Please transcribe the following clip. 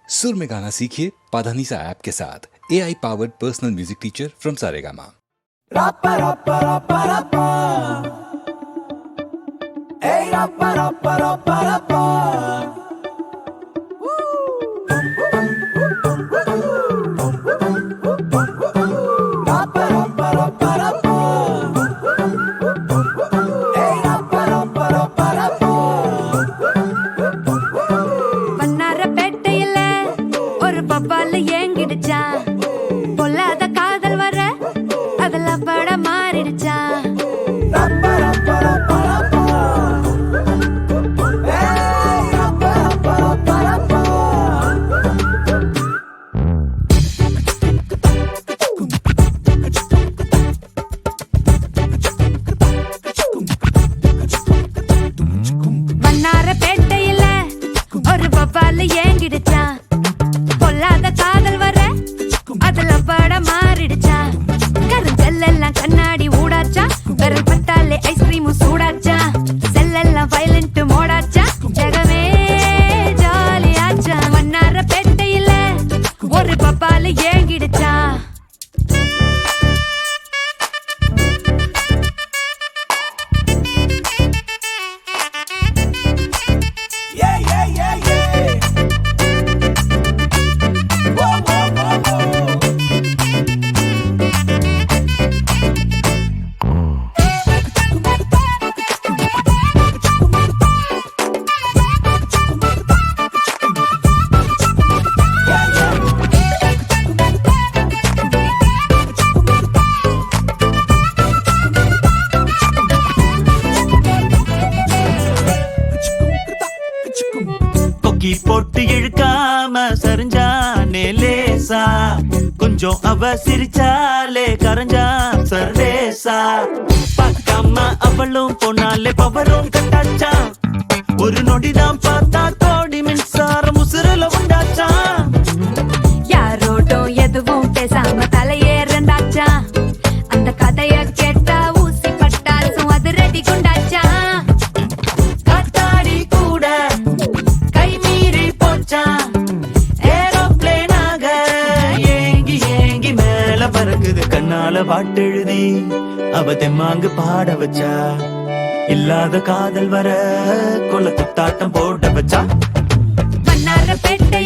सुर में गाना सीखिए पाधानीसा ऐप के साथ AI powered personal music teacher from Saregama. பப்பால ஏங்கிடுச்சா பொல்லாத காதல் வர அதெல்லாம் பட மாறிடுச்சா மன்னார பேட்டையில ஒரு பப்பால ஏங்கிடுச்சா பொல்லாத காதல் வர அதுல பட மாறிடுச்சா கருஞ்செல்லாம் கண்ணாடி ஊடாச்சா விரல் பட்டாலே ஐஸ்கிரீமும் சூடாச்சா செல்லெல்லாம் வயலண்ட் மோடாச்சா ஜகமே ஜாலியாச்சா மன்னார பேட்டையில ஒரு பப்பால ஏங்கிடுச்சா போட்டு இழுக்காம சரிஞ்சானே லேசா கொஞ்சம் அவ சிரிச்சாலே கரைஞ்சா சர்வேசா பார்க்காம அவளும் போனாலே பவரும் கட்டாச்சா ஒரு நொடிதான் பார்த்தா கோடி மின்சாரம் உசுரல உண்டாச்சா யாரோடும் எதுவும் பேசாம தலையேறண்டாச்சா அந்த கதைய கேட்டா ஊசி பட்டாசும் அது ரெடி குண்டாச்சா காத்தாடி கூட ஏரோப்ளேனாக ஏங்கி ஏங்கி மேல பறக்குது கண்ணால பாட்டெழுதி அவ தெம்மாங்கு பாட வச்சா இல்லாத காதல் வர கொல்ல குத்தாட்டம் போட வச்சா மன்னார பேட்டை